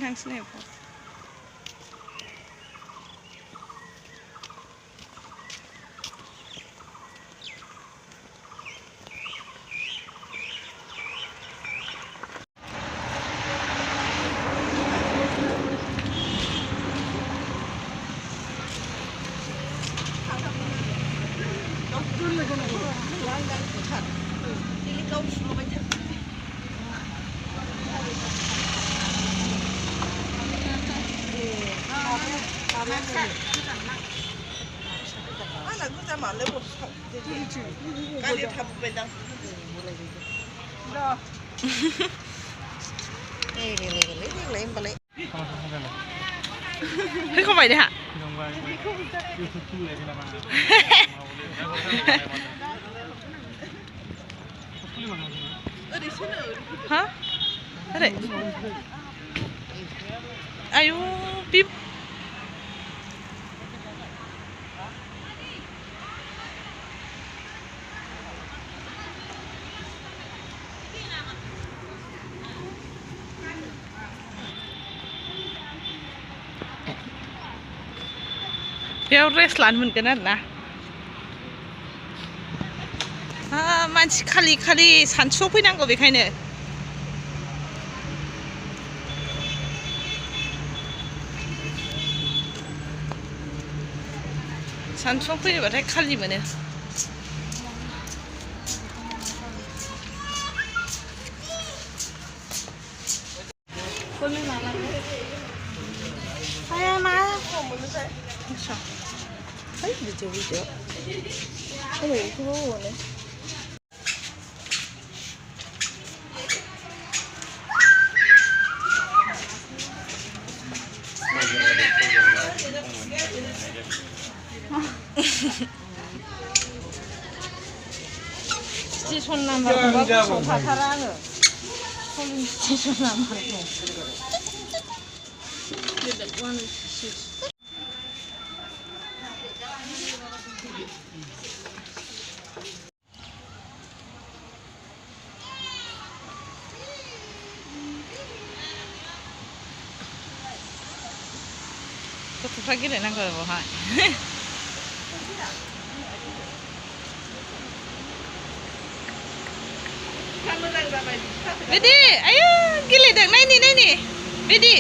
थांसैเฮ้ยเข้าไปดิฮะฮะอะไรอายุปิ๊บबेयाव rest लानो मोनगोन आरो ना मानसि खालि सानसुआव फैनांगौ बेखायनो सानसुआव फैयोबाथाय खालि मोनो video. Cái này không có nguồn đấy. 스테이션 남아가 소파 타라는. 홀린 스테이션 남아가. गथ'फ्रा गेलेनांगौ आरो बेवहाय बिदि आयौ गेलेदों नायनि बिदि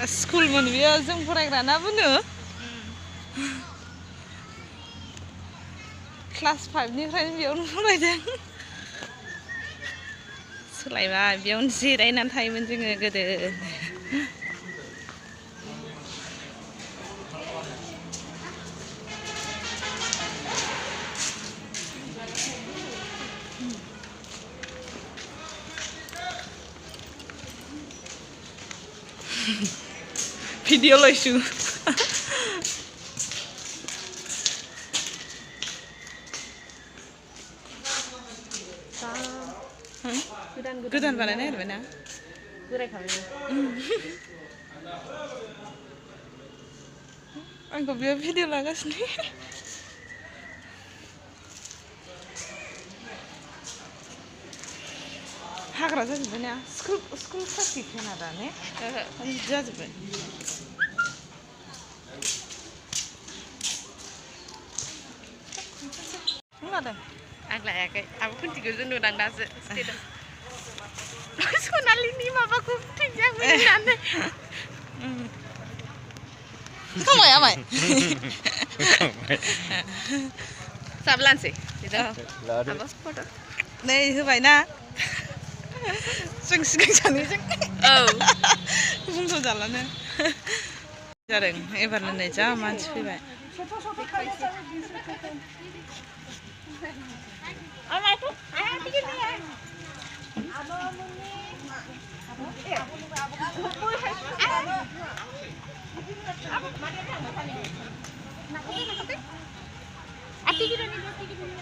स्कुल मोनबियो जों फरायग्राना बुनो क्लास 5 निफ्रायनो बेयावनो फरायदों सोलायबाय बेयावनो जिरायनानै थायोमोन जोङो गोदो भिडिअ लैसु गोदान बानायनाय आरो ना बोरायखाबाय आंखौ बेयाव भिडिअ लागासिनो हाग्रा जाजोब्बाय ना स्कुल क्लास गैखायाना दा ने जाजोब्बाय खोनादों आं लायाखै आब' खुन्थिखौ जों नुदां दासो सनालिनि माबाखौ थिंजां होननानै खांबाय आमाय साब लानोसै नै होबाय ना जों सिगां सानैजों औ बुंथ' जालानो जादों एबारनो नै जा मानसि फैबाय ছোট ছোট খাইলে তাহলে 20 টাকা আমার একটু টিকিট নিয়ে আয় টিকিট নিয়ে